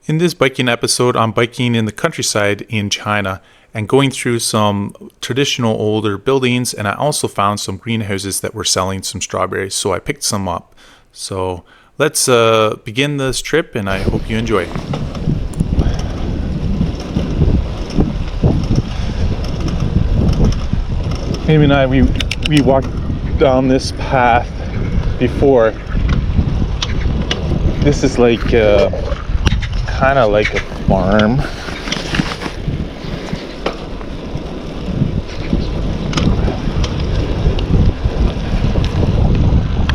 In this biking episode, I'm biking in the countryside in China and going through some traditional older buildings, and I also found some greenhouses that were selling some strawberries, so I picked some up. So let's begin this trip, and I hope you enjoy. Amy and I, we walked down this path before. This is like kind of like a farm.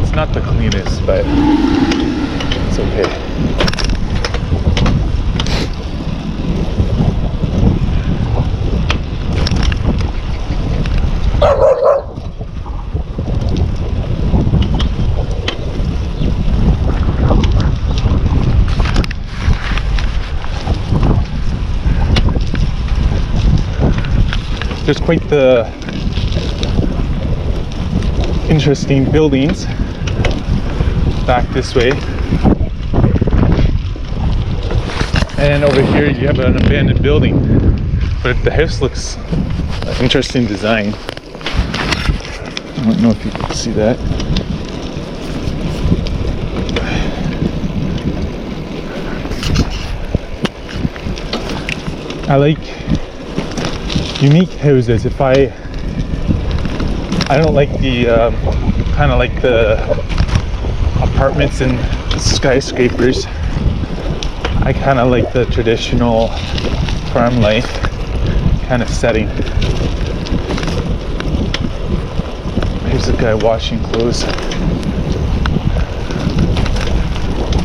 It's not the cleanest, but it's okay. There's quite the interesting buildings back this way, and over here you have an abandoned building, but the house looks an interesting design. I don't know if you can see that. I like unique houses. If I don't like the kind of like the apartments and skyscrapers. I kind of like the traditional farm life kind of setting. Here's a guy washing clothes,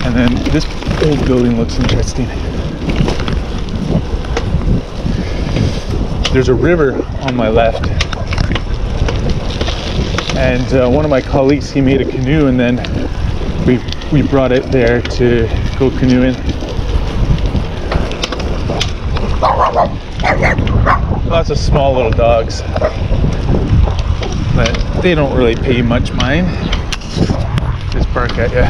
and then this old building looks interesting. There's a river on my left, and one of my colleagues, he made a canoe, and then we brought it there to go canoeing. Lots of small little dogs, but they don't really pay much mind. Just bark at you.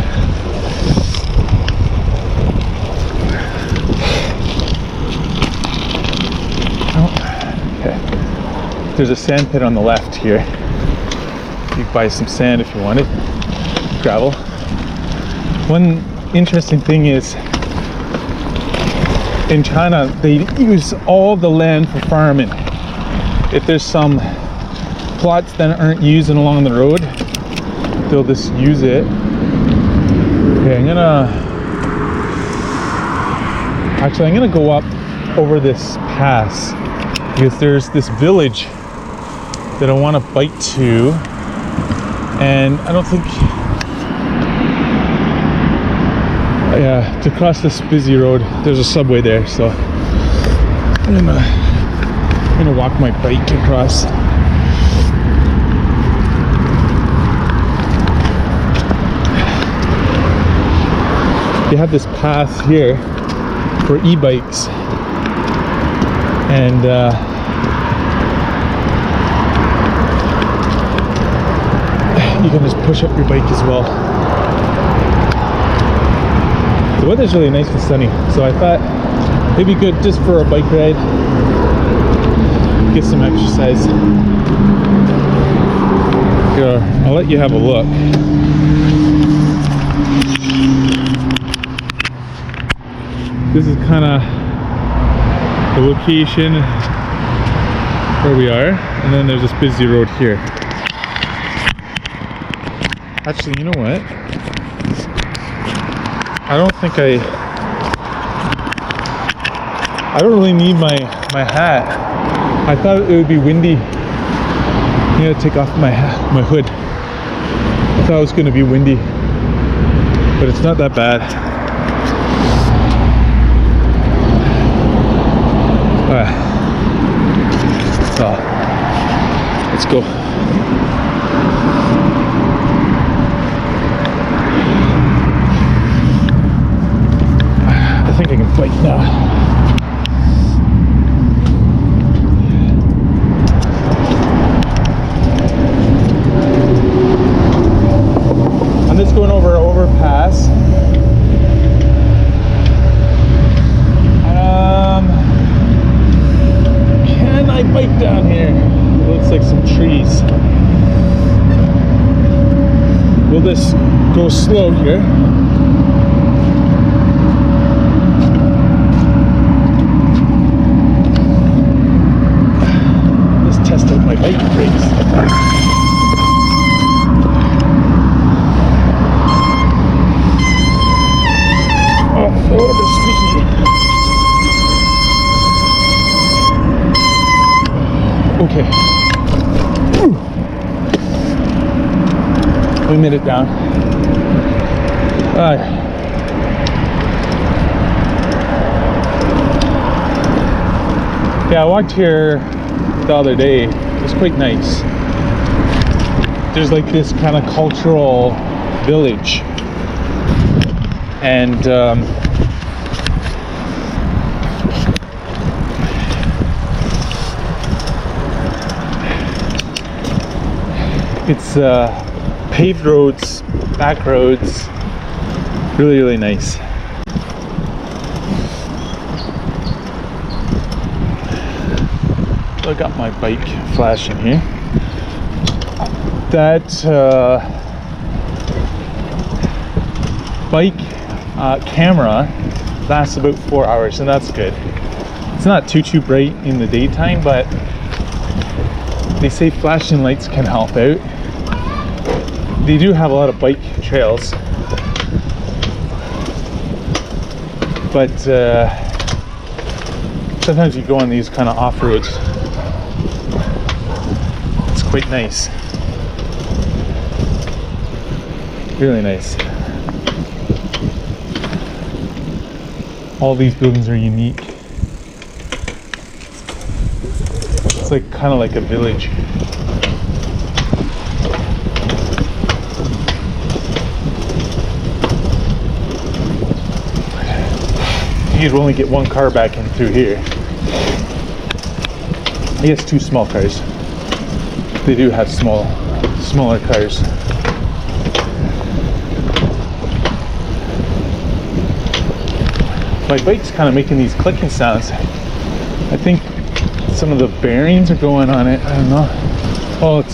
There's a sand pit on the left here. You can buy some sand if you wanted, gravel. One interesting thing is, in China, they use all the land for farming. If there's some plots that aren't used along the road, they'll just use it. Okay, I'm gonna go up over this pass, because there's this village that I want to bike to, and I don't think, to cross this busy road, there's a subway there, so I'm gonna walk my bike across. They have this path here for e-bikes, and you can just push up your bike as well. The weather's really nice and sunny, so I thought it'd be good just for a bike ride, get some exercise. Here, I'll let you have a look. This is kind of the location where we are, and then there's this busy road here. Actually, you know what? I don't really need my hat. I thought it would be windy. I'm gonna take off my hood. I thought it was gonna be windy, but it's not that bad. So, let's go. I think I can bike now. I'm just going over an overpass. go slow here. Let's test out my bike brakes. Oh, a little bit squeaky. Okay. We made it down. Yeah, I walked here the other day. It was quite nice. There's like this kind of cultural village, and it's paved roads, back roads, really, really nice. I got my bike flashing here. That bike camera lasts about 4 hours, and that's good. It's not too bright in the daytime, but they say flashing lights can help out. They do have a lot of bike trails, but sometimes you go on these kind of off-roads. It's quite nice. Really nice. All these buildings are unique. It's like kind of like a village. You'd only get one car back in through here. I guess 2 small cars. They do have smaller cars. My bike's kind of making these clicking sounds. I think some of the bearings are going on it. I don't know. Oh, it's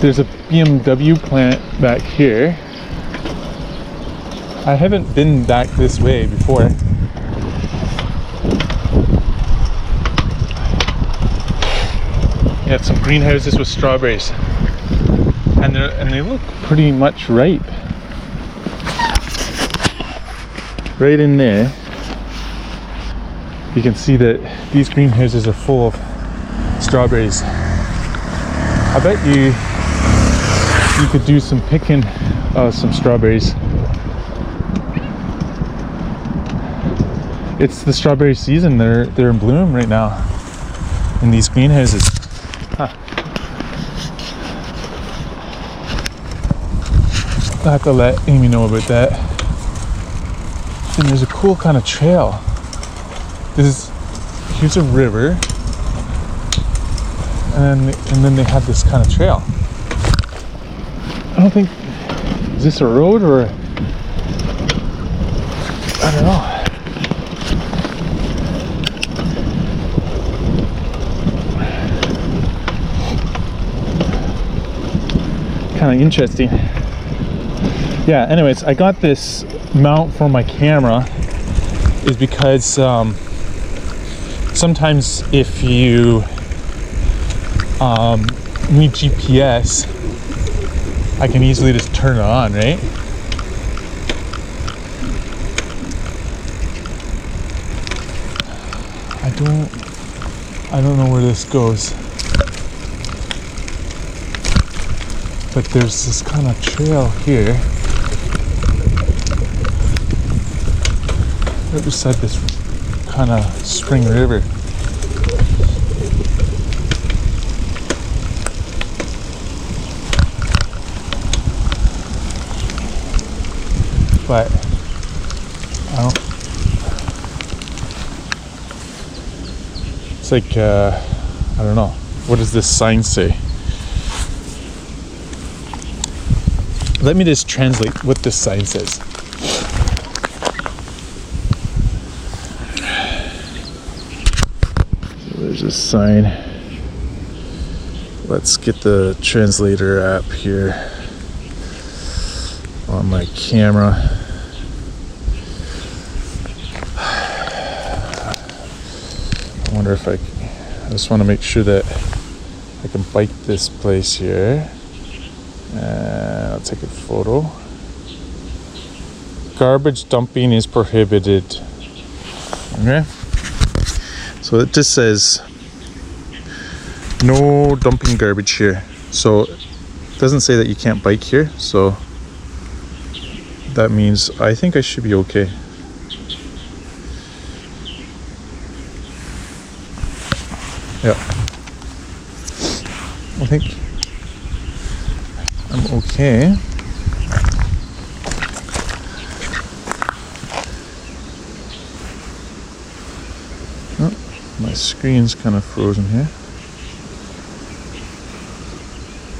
there's a BMW plant back here. I haven't been back this way before. You have some greenhouses with strawberries, and they look pretty much ripe. Right in there, you can see that these greenhouses are full of strawberries. I bet you could do some picking of some strawberries. It's the strawberry season. They're in bloom right now in these greenhouses. Huh. I'll have to let Amy know about that. And there's a cool kind of trail. Here's a river, and then they have this kind of trail. I don't think, is this a road or I don't know. Kind of interesting. Yeah, anyways, I got this mount for my camera is because sometimes if you need GPS, I can easily just turn it on, right? I don't know where this goes, but there's this kind of trail here right beside this kind of spring river. But I don't. It's like I don't know. What does this sign say? Let me just translate what this sign says. So there's a sign. let's get the translator app here on my camera. I wonder if I just want to make sure that I can bike this place here. I'll take a photo. Garbage dumping is prohibited. Okay. So it just says no dumping garbage here. So it doesn't say that you can't bike here. So that means I think I should be okay. Yeah. I think I'm okay. Oh, my screen's kind of frozen here.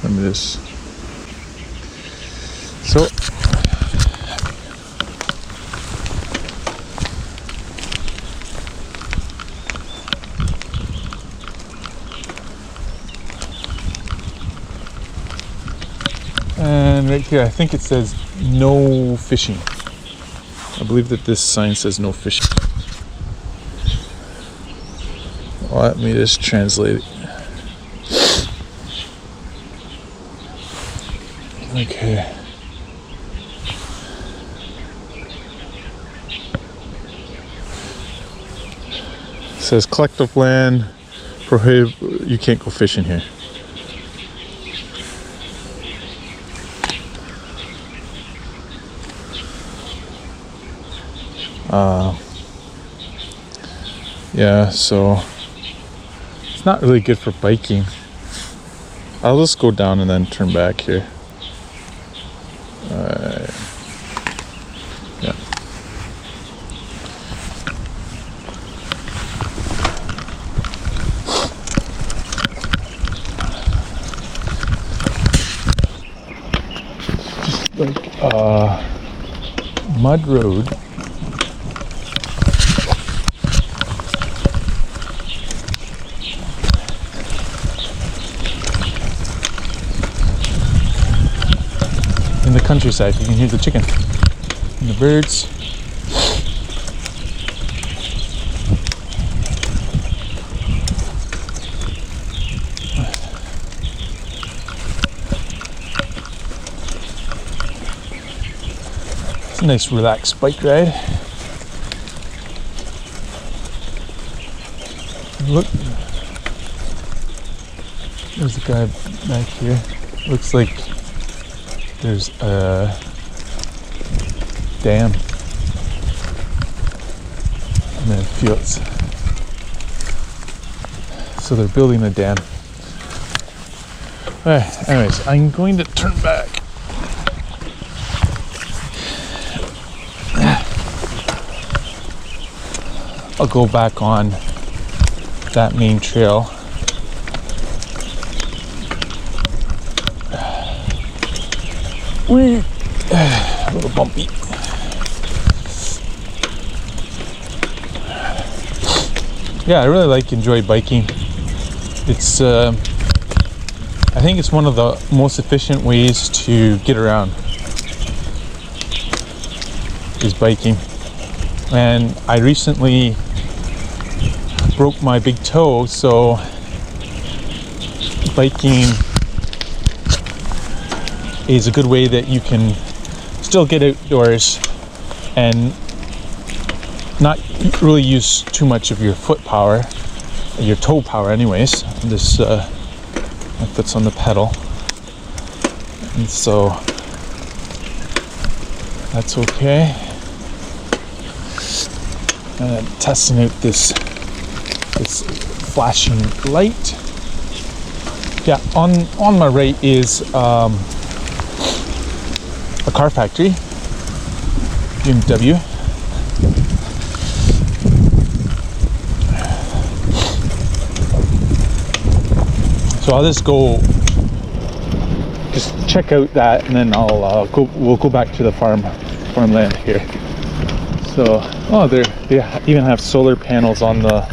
Let me just... So... And right here, I think it says no fishing. I believe that this sign says no fishing. Let me just translate it. Okay. It says collective land, you can't go fishing here. Yeah, so it's not really good for biking. I'll just go down and then turn back here. Yeah. Just like mud road. In the countryside, you can hear the chicken and the birds. It's a nice relaxed bike ride. Look, there's a guy back here. Looks like there's a dam and then fields. So they're building a dam. Alright, anyways, I'm going to turn back. I'll go back on that main trail. A little bumpy. Yeah, I really enjoy biking. It's I think it's one of the most efficient ways to get around is biking. And I recently broke my big toe, so biking is a good way that you can still get outdoors and not really use too much of your foot power, your toe power anyways. This my foot's on the pedal, and so that's okay. And I'm testing out this flashing light. Yeah, on my right is a car factory, BMW. So I'll just check out that, and then we'll go back to the farmland here. So, they even have solar panels on the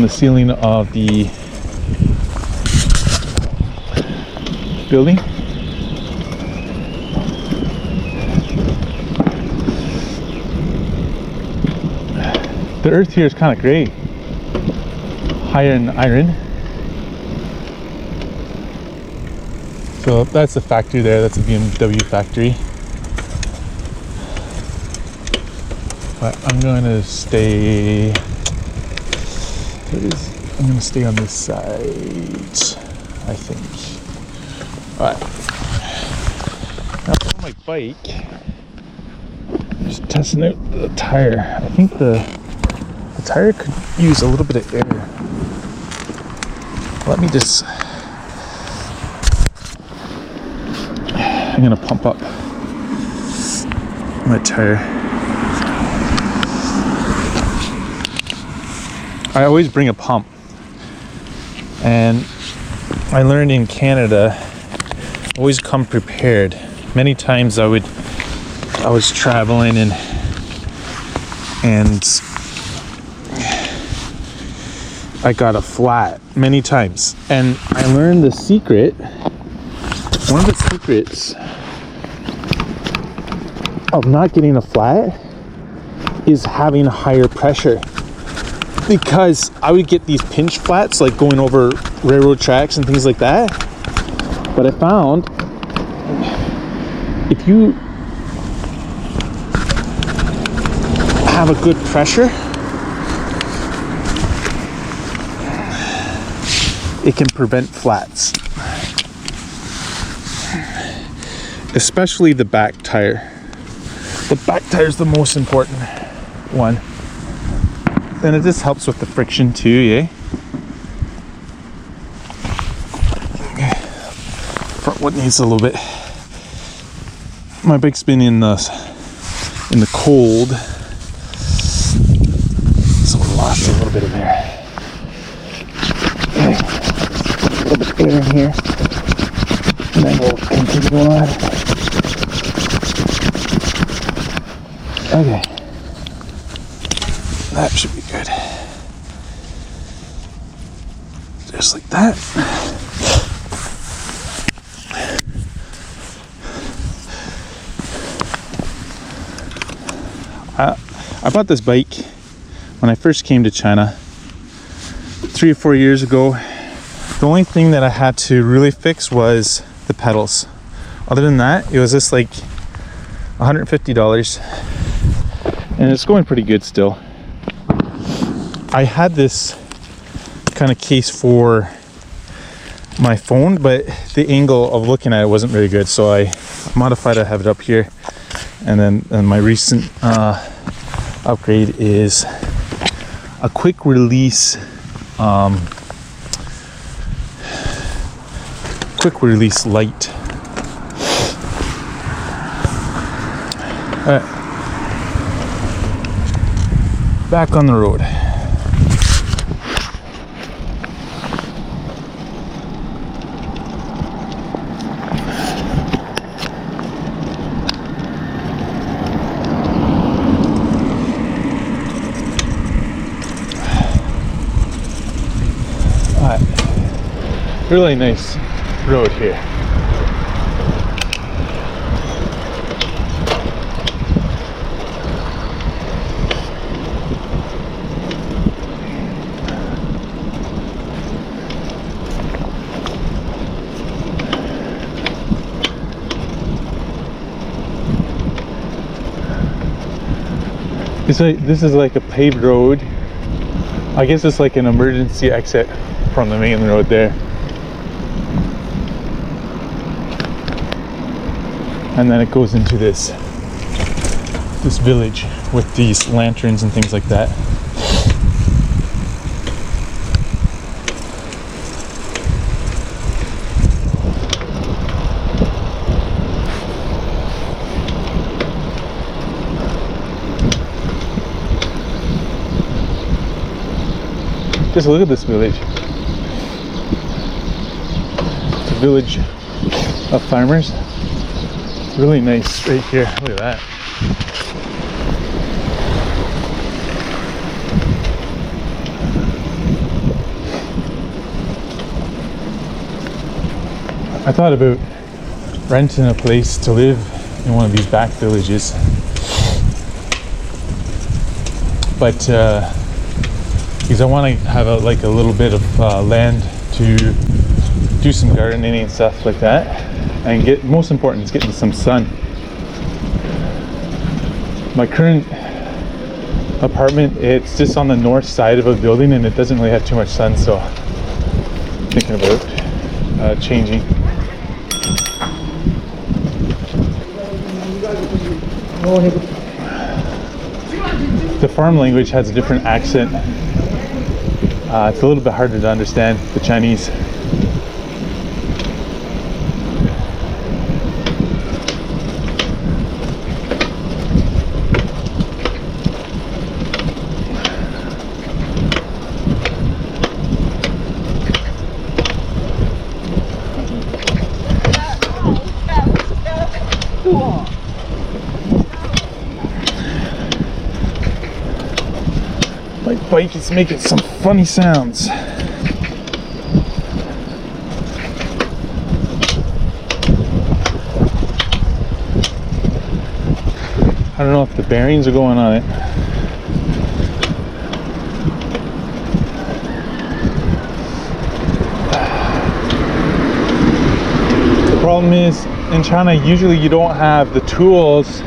ceiling of the building. The earth here is kind of gray, higher in iron. So that's the factory there. That's a BMW factory. But I'm going to stay. What is? I'm going to stay on this side, I think. All right. Now on my bike, just testing out the tire. I think the tire could use a little bit of air. Let me just. I'm gonna pump up my tire. I always bring a pump, and I learned in Canada, always come prepared. Many times I was traveling and I got a flat many times, and I learned the secret. One of the secrets of not getting a flat is having higher pressure, because I would get these pinch flats like going over railroad tracks and things like that. But I found if you have a good pressure, it can prevent flats. Especially the back tire. The back tire is the most important one. And it just helps with the friction too, yeah? Front one needs a little bit. My bike's been in the cold, so we lost a little bit of air. Okay. A little bit of air in here, and then we'll continue on. Okay, that should be good. Just like that. I bought this bike when I first came to China 3 or 4 years ago. The only thing that I had to really fix was the pedals. Other than that, it was just like $150, and it's going pretty good still. I had this kind of case for my phone, but the angle of looking at it wasn't very good, so I modified to have it up here. And then my recent upgrade is a quick release light. All right, back on the road. Really nice road here. This is like a paved road. I guess it's like an emergency exit from the main road there. And then it goes into this village with these lanterns and things like that. Just look at this village. It's a village of farmers. Really nice right here. Look at that. I thought about renting a place to live in one of these back villages, but because I want to have a little bit of land to do some gardening and stuff like that, and most important is getting some sun. My current apartment, it's just on the north side of a building and it doesn't really have too much sun, so I'm thinking about changing. The farm language has a different accent. It's a little bit harder to understand, the Chinese. My bike is making some funny sounds. I don't know if the bearings are going on it. The problem is, in China, usually you don't have the tools.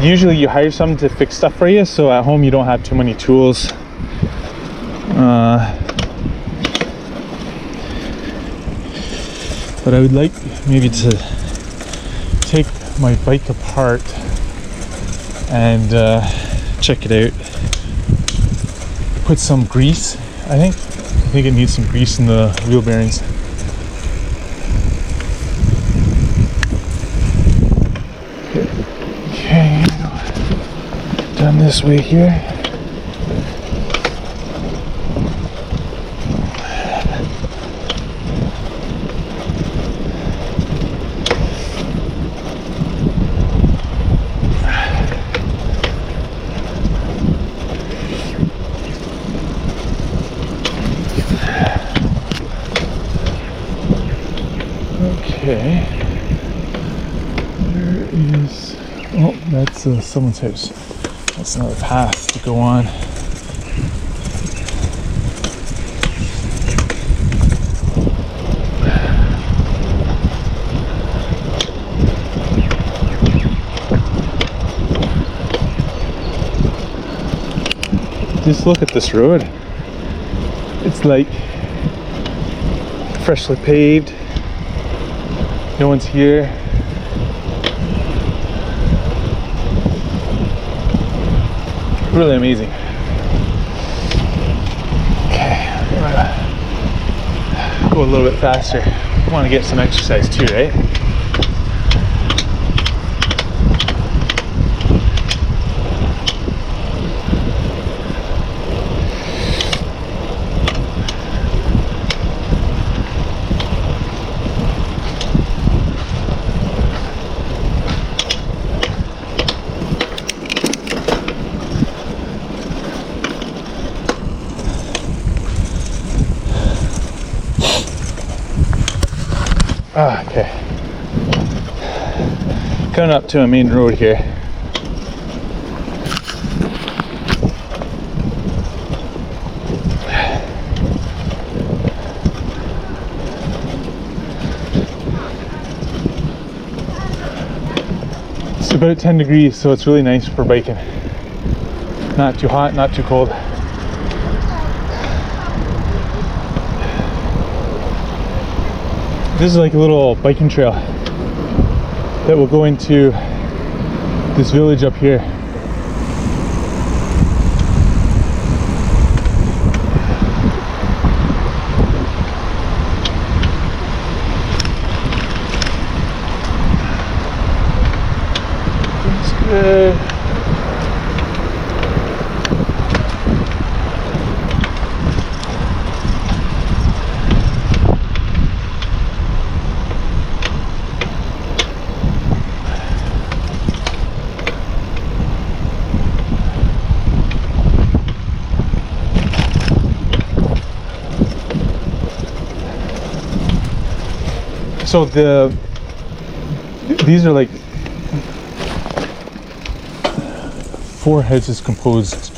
Usually you hire someone to fix stuff for you, so at home you don't have too many tools. But I would like maybe to take my bike apart and check it out. Put some grease, I think it needs some grease in the wheel bearings. Okay, done this way here. Okay, there is, oh, that's someone's house. That's another path to go on. Just look at this road. It's like freshly paved. No one's here. Really amazing. Okay, I'm gonna go a little bit faster. I want to get some exercise too, right? Okay. Coming up to a main road here. It's about 10 degrees, so it's really nice for biking. Not too hot, not too cold. This is like a little biking trail that will go into this village up here. That's good. So these are like 4 houses composed,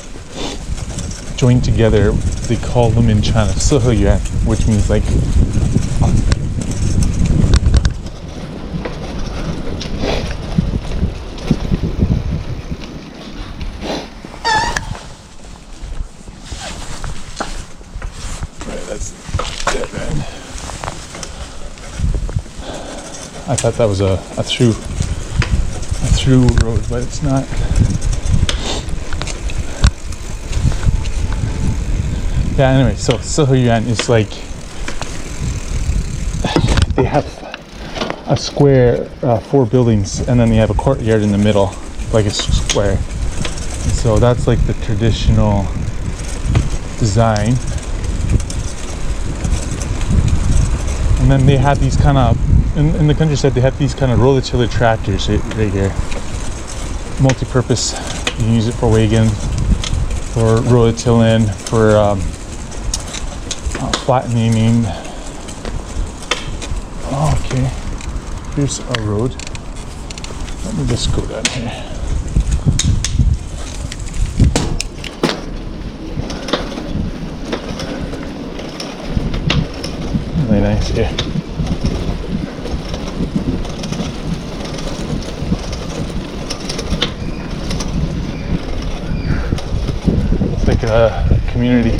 joined together. They call them in China 四合院, which means like I thought that was a through road, but it's not. Yeah, anyway, so 四合院 is like they have a square, 4 buildings, and then they have a courtyard in the middle, like a square. And so that's like the traditional design. And then they have these kind of, in the countryside, they have these kind of roller-tiller tractors right here. Multi-purpose. You can use it for wagon, for roller-tilling, for flattening. Okay, here's a road. Let me just go down here. Really nice here. It's like a community.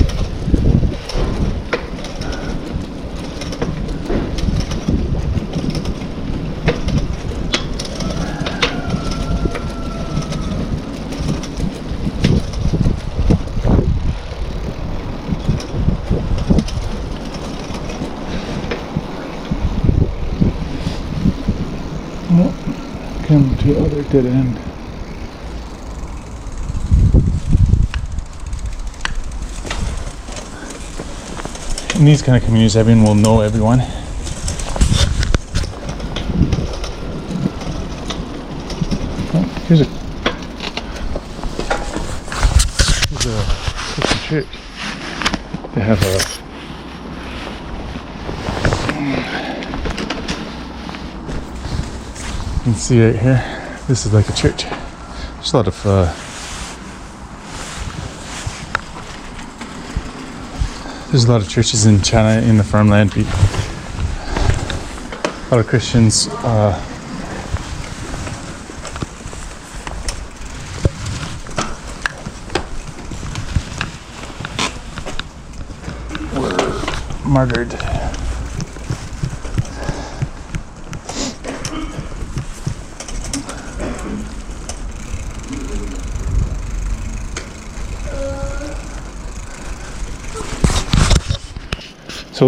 Come to other dead end. In these kind of communities, everyone will know everyone. Oh, here's a Christian church. They have a you can see right here, this is like a church. There's a lot of churches in China in the farmland. A lot of Christians were martyred. So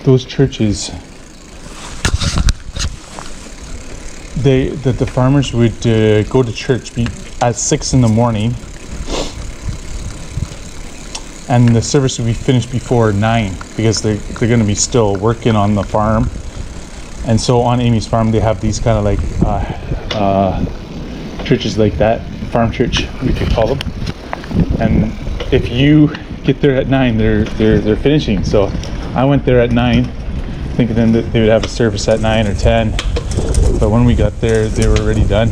those churches, the farmers would go to church at 6 in the morning, and the service would be finished before 9 because they're going to be still working on the farm. And so on Amy's farm, they have these kind of like churches like that, farm church we could call them. And if you get there at 9, they're finishing. So I went there at 9 thinking then that they would have a service at 9 or 10, but when we got there they were already done.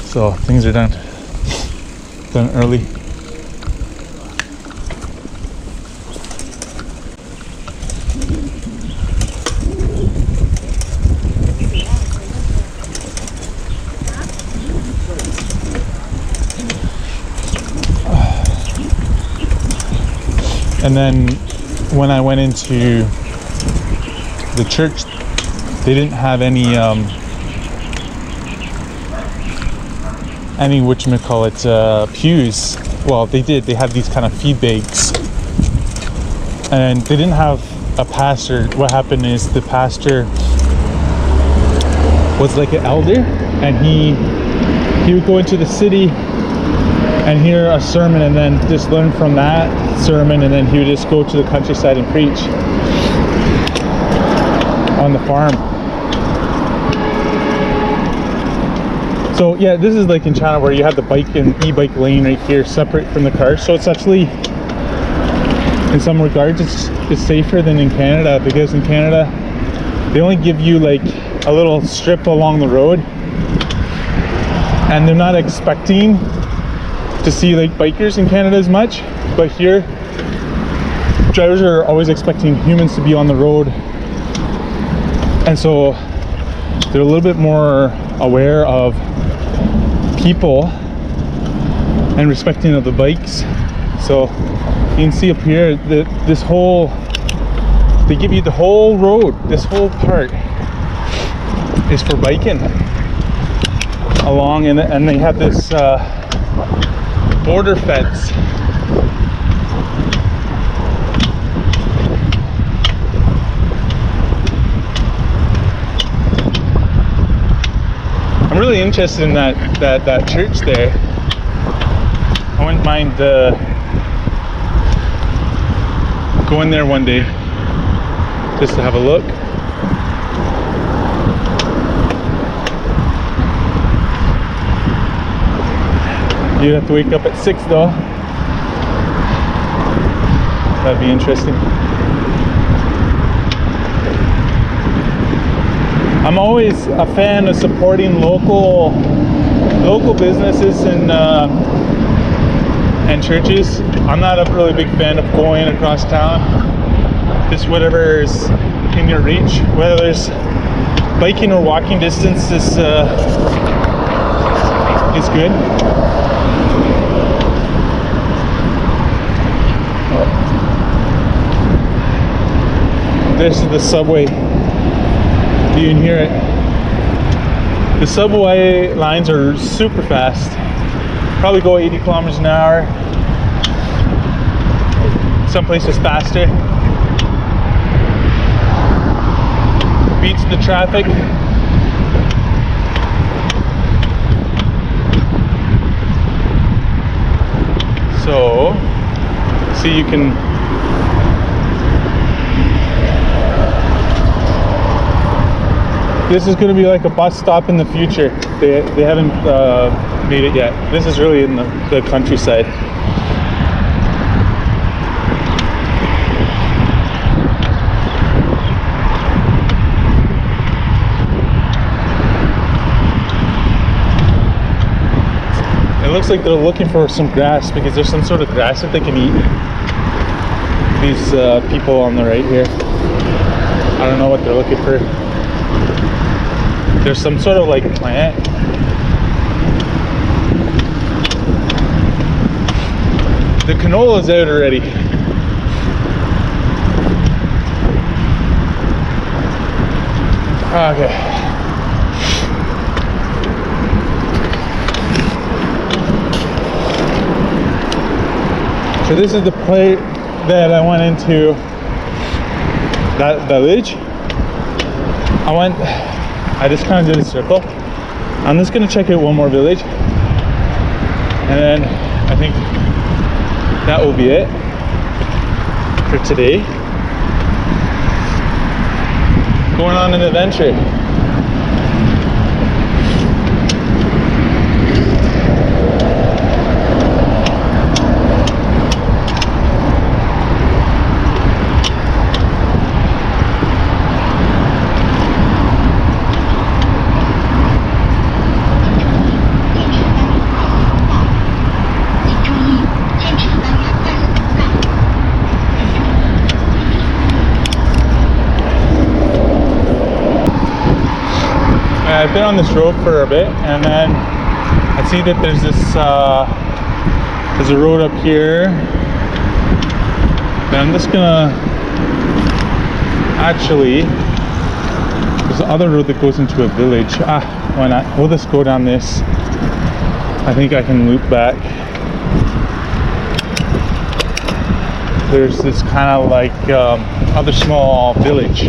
So things are done early. And then when I went into the church, they didn't have any whatchamacallit, pews. Well, they did. They had these kind of feed bags. And they didn't have a pastor. What happened is the pastor was like an elder, and he would go into the city and hear a sermon and then just learn from that sermon, and then he would just go to the countryside and preach on the farm. So yeah, this is like in China where you have the bike and e-bike lane right here separate from the car. So it's actually, in some regards, it's safer than in Canada, because in Canada they only give you like a little strip along the road, and they're not expecting to see like bikers in Canada as much. But here, drivers are always expecting humans to be on the road, and so they're a little bit more aware of people and respecting of the bikes. So you can see up here that this whole, they give you the whole road, this whole part is for biking along, and they have this border fence. I'm really interested in that church there. I wouldn't mind going there one day just to have a look. You'd have to wake up at 6 though. That'd be interesting. I'm always a fan of supporting local businesses and churches. I'm not a really big fan of going across town. Just whatever is in your reach, whether there's biking or walking distance is good. This is the subway. You can hear it. The subway lines are super fast. Probably go 80 kilometers an hour. Some places faster. Beats the traffic. So, see, you can this is going to be like a bus stop in the future. They haven't made it yet. This is really in the countryside. It looks like they're looking for some grass, because there's some sort of grass that they can eat. These people on the right here. I don't know what they're looking for. There's some sort of like plant. The canola's out already. Okay. So this is the place that I went into, that village. I just kind of did a circle. I'm just gonna check out one more village, and then I think that will be it for today. Going on an adventure. I've been on this road for a bit, and then I see that there's this there's a road up here, and I'm just gonna actually, there's another road that goes into a village. Why not? We'll just go down this. I think I can loop back. There's this kind of like other small village.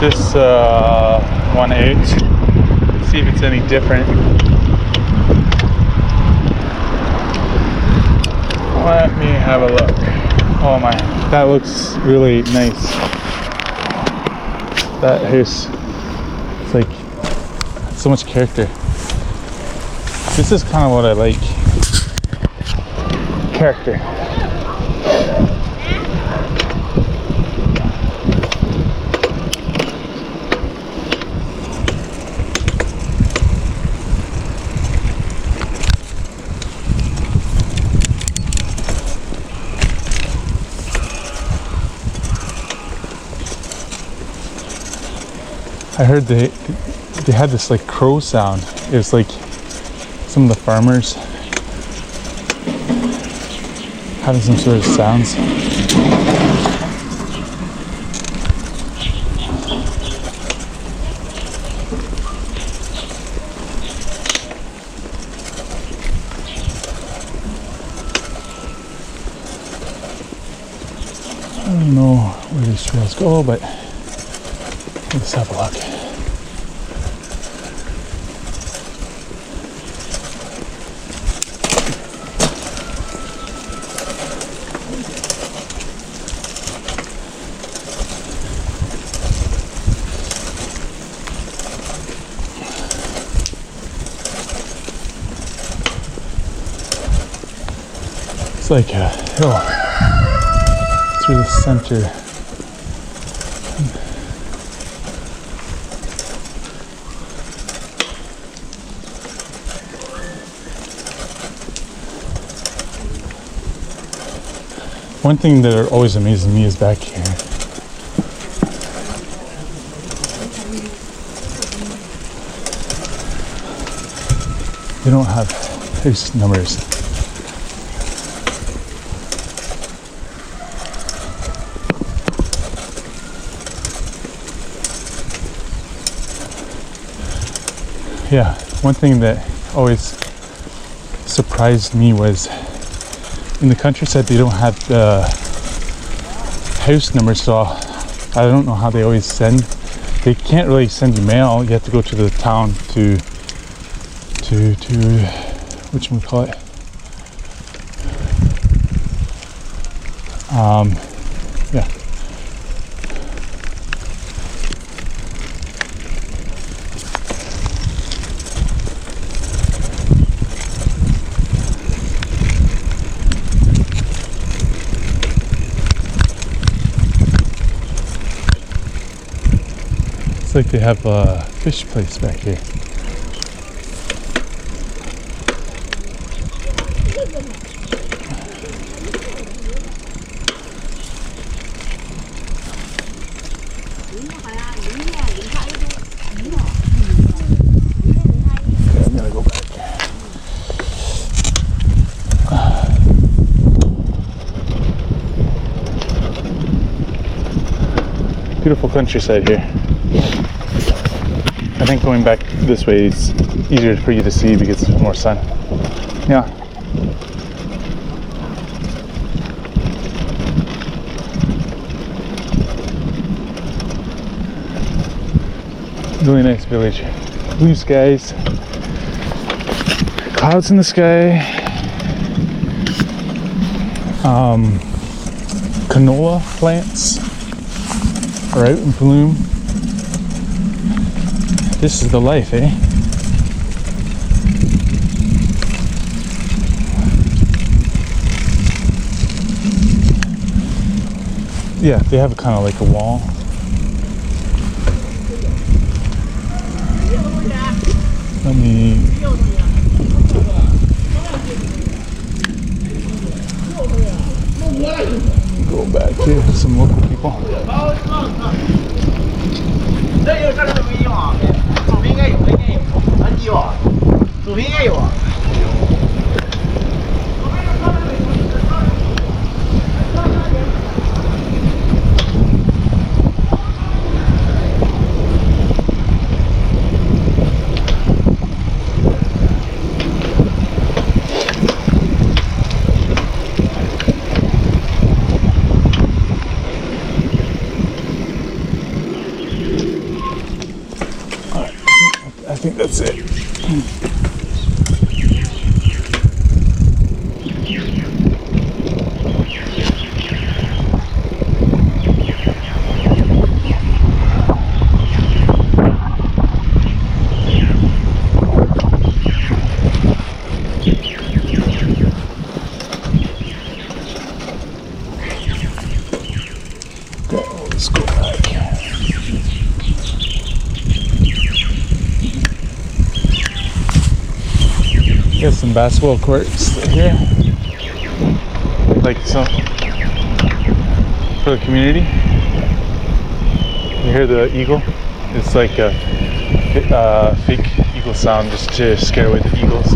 this one out. See if it's any different. Let me have a look. Oh my, that looks really nice. That house, it's like so much character. This is kind of what I like. Character. I heard they had this like crow sound. It was like some of the farmers having some sort of sounds. I don't know where these trails go, but let's have a look. It's like a hill through the center. One thing that always amazes me is back here. They don't have house numbers. Yeah, one thing that always surprised me was in the countryside they don't have the house numbers, so I don't know how they always send. They can't really send you mail. You have to go to the town to whatchamacallit, yeah. It's like they have a fish place back here. Okay, I'm gonna go back. Beautiful countryside here. I think going back this way is easier for you to see because there's more sun. Yeah. Really nice village. Blue skies. Clouds in the sky. Canola plants are out in bloom. This is the life, eh? Yeah, they have kind of like a wall. Let me go back here to some local people. think that's it. Let's go back. Got some basketball courts here, like some for the community. You hear the eagle? It's like a fake eagle sound just to scare away the eagles.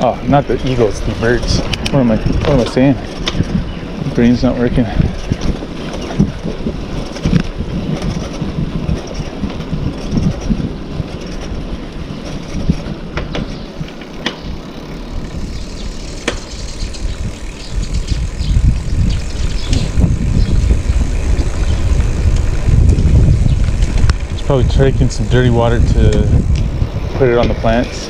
Oh, not the eagles, the birds. What am I saying? My brain's not working. Probably taking some dirty water to put it on the plants.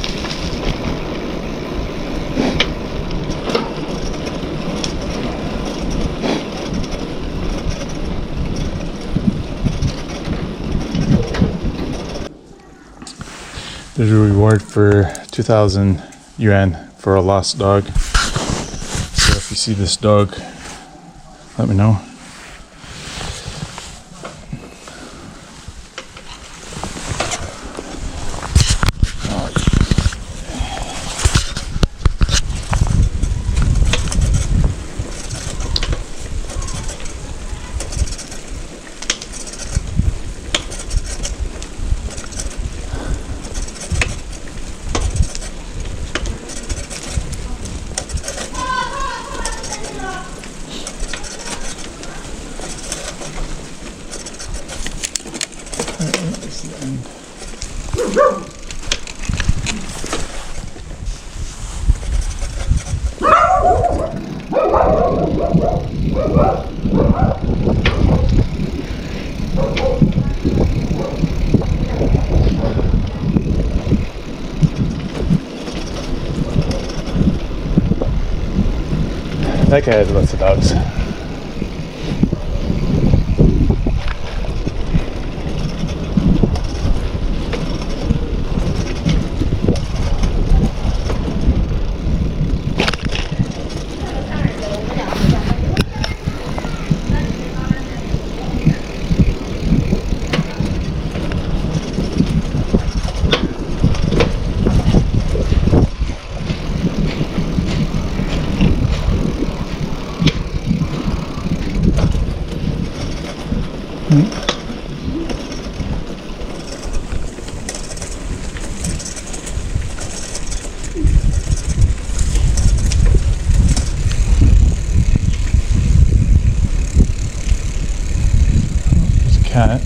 There's a reward for 2,000 yuan for a lost dog. So if you see this dog, let me know. That guy has lots of dogs. There's a cat.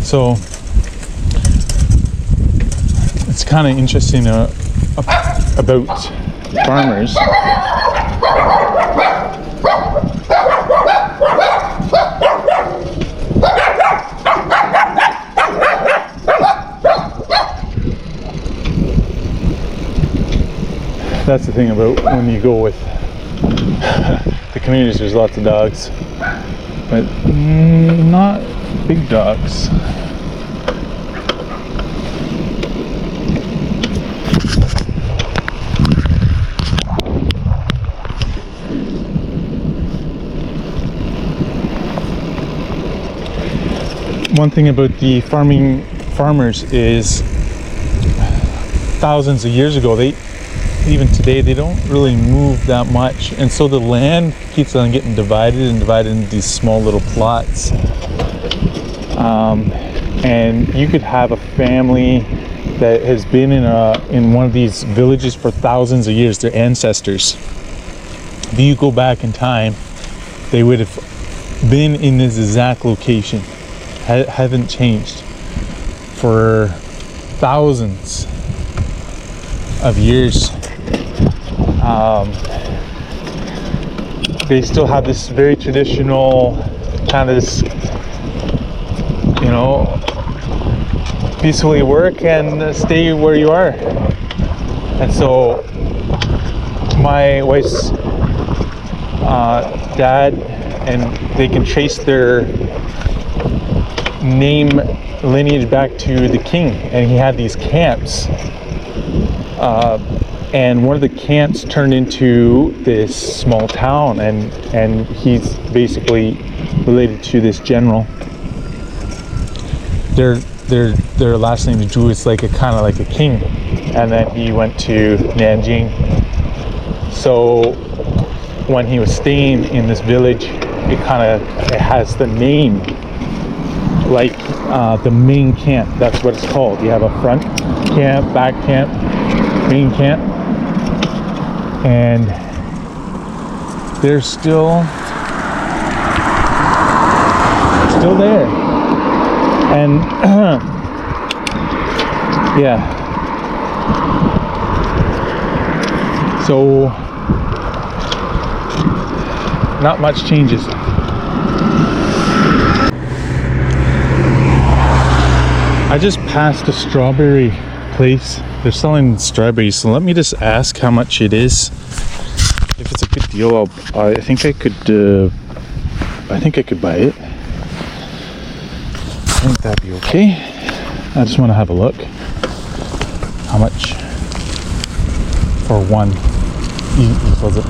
So it's kind of interesting about farmers. That's the thing about when you go with the communities, there's lots of dogs, but not big dogs. One thing about the farmers is thousands of years ago, even today, they don't really move that much, and so the land keeps on getting divided into these small little plots. And you could have a family that has been in one of these villages for thousands of years, their ancestors. If you go back in time, they would have been in this exact location, haven't changed for thousands of years, they still have this very traditional kind of this, you know, peacefully work and stay where you are. And so my wife's dad, and they can trace their name lineage back to the king, and he had these camps, and one of the camps turned into this small town, and he's basically related to this general. Their last name is Zhu. It's like a kind of like a king, and then he went to Nanjing. So when he was staying in this village, it has the name like the main camp. That's what it's called. You have a front camp, back camp, main camp, and they're still there. And yeah, so not much changes. I just passed a strawberry place. They're selling strawberries, so let me just ask how much it is. If it's a good deal, I think I could buy it. I think that'd be okay. I just want to have a look. How much for one? 一盒子。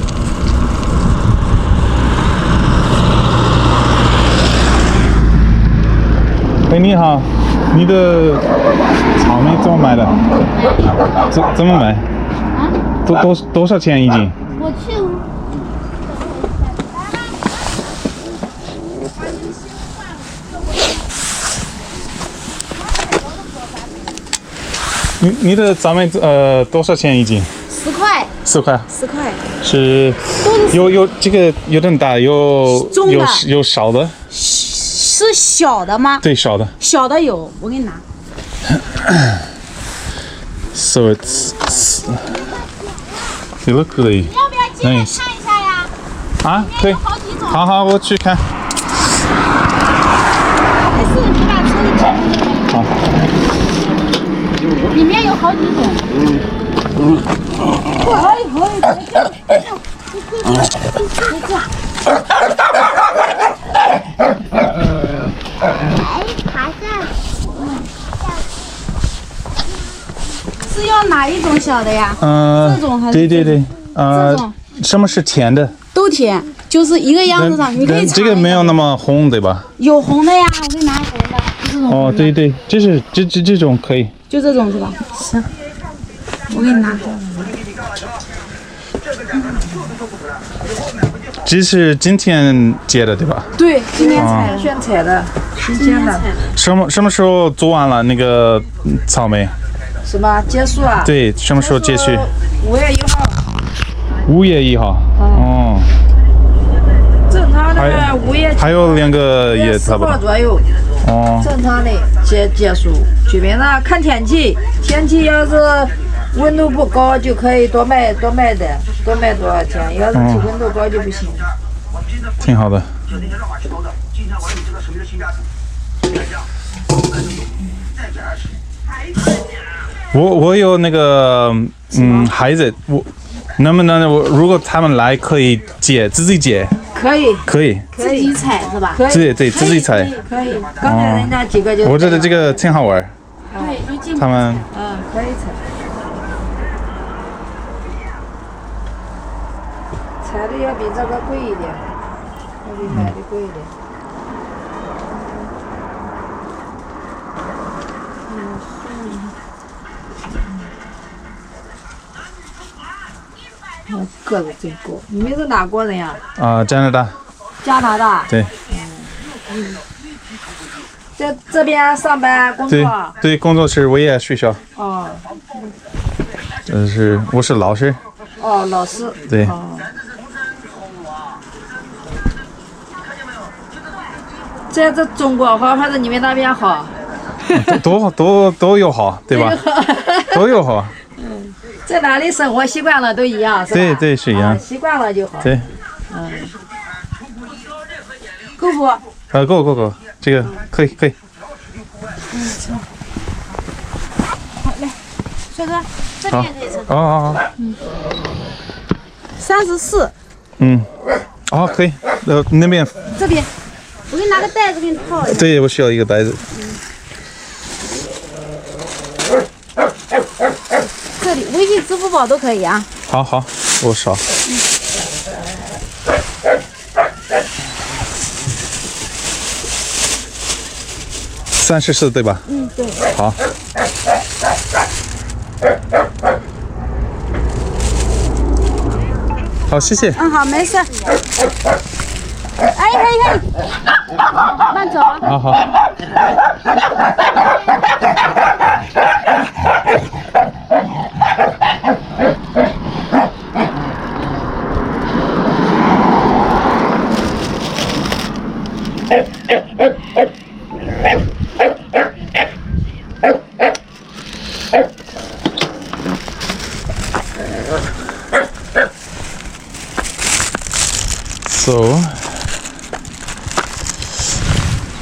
喂，你好，你的草莓怎么买的？怎么买？啊？多少钱一斤？我去。你的草莓多少钱一斤？10块。4块。10块。是有这个有点大，有少的。是小的吗？对，小的。小的有，我给你拿。So they look really 要不要进来 nice. 看一下呀？啊，可以。好，我去看。没事，你把车里停。好。里面有好几种。是要哪一种小的呀？这种还是对，这种什么是甜的？都甜，就是一个样子上，你可以尝一下。这个没有那么红，对吧？有红的呀，我给你拿红的，这种。哦，对，这种可以。就这种是吧？行，我给你拿。这是今天结的，对吧？对，今天采的，现采的，新鲜的。什么时候做完了那个草莓？什么结束啊？对，什么时候结束5月1号。5月1号。哦。正常的5月。还有2个月差不多。左右。哦。正常的结束，基本上看天气，天气要是温度不高就可以多卖多少钱，要是温度高就不行。挺好的。我有那个孩子，我能不能如果他们来可以自己结？可以。自己采是吧？对，自己采。可以。刚才人家几个就。我觉得这个挺好玩。对，就进。他们。可以采。采的要比这个贵一点，要比买的贵一点。个子真高。你们是哪国人呀？加拿大。加拿大。对。在这边上班工作。对，工作是我也学校。哦。我是老师。哦，老师。对。哦。在这中国好还是你们那边好？都有好，对吧？都有好。在哪里生活习惯了都一样，是吧？对对是一样习惯了就好。对，够不？够，这个可以。好嘞，帅哥，这边也可以称。好。 34，可以。那边这边，我给你拿个袋子给你套一下。对，我需要一个袋子。这里微信、支付宝都可以啊。好，我扫。34对吧？对。好。好，谢谢。好，没事。嘿，慢走啊。好。So,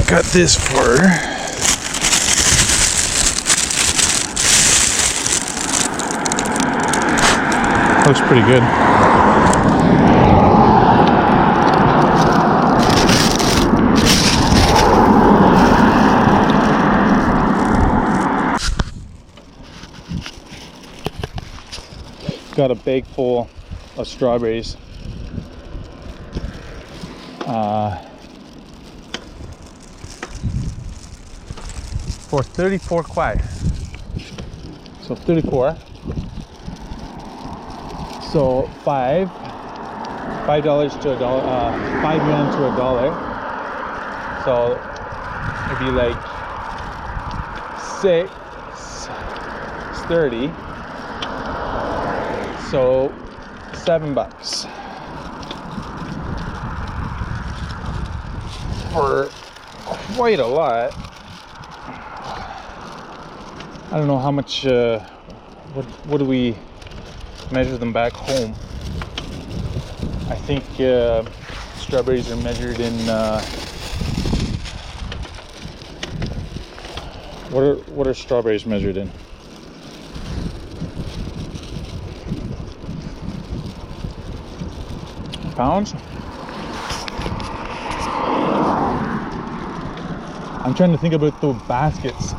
got this for looks pretty good. Got a bag full of strawberries. For 34 kwai. So 34. So $5 to $1, 5 yuan to $1. So it'd be like 6.30. So $7 for quite a lot. I don't know how much. What do we measure them back home? I think strawberries are measured in. What are strawberries measured in? Pounds? I'm trying to think about the baskets.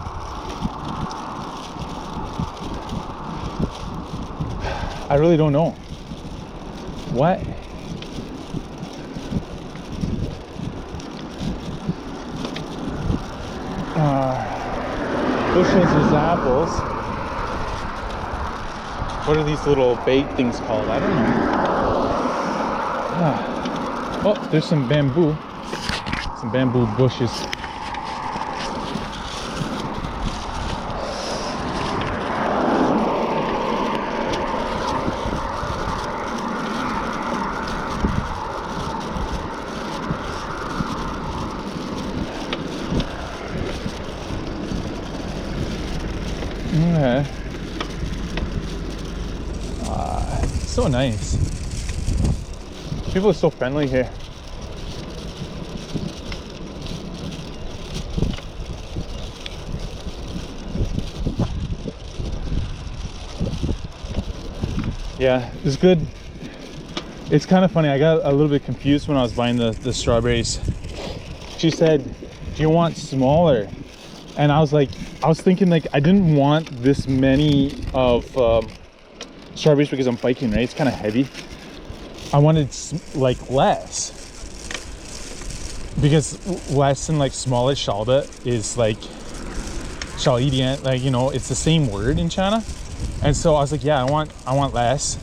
I really don't know. What? Bushels is apples. What are these little baked things called? I don't know. Oh, there's some bamboo. Some bamboo bushes. Okay. So nice. People are so friendly here. Yeah, it's good. It's kind of funny. I got a little bit confused when I was buying the strawberries. She said, "Do you want smaller?" And I was thinking like I didn't want this many of strawberries because I'm biking, right? It's kind of heavy. I wanted like less, because less and like smaller 小的 is like 小一点, like, you know, it's the same word in China. And so I was like, yeah, I want less.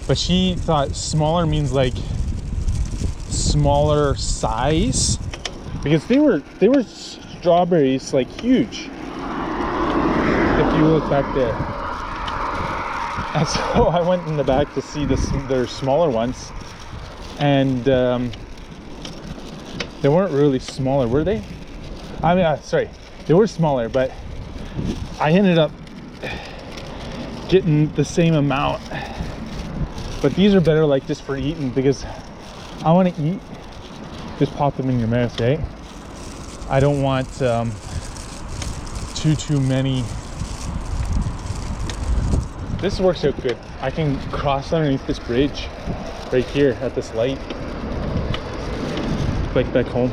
But she thought smaller means like smaller size, because they were strawberries like huge if you look back there. And so I went in the back to see their smaller ones, and they weren't really smaller, were they? I mean, sorry, they were smaller, but I ended up getting the same amount. But these are better like just for eating, because I want to eat, just pop them in your mouth, right? I don't want too many. This works out good. I can cross underneath this bridge right here at this light, like back home.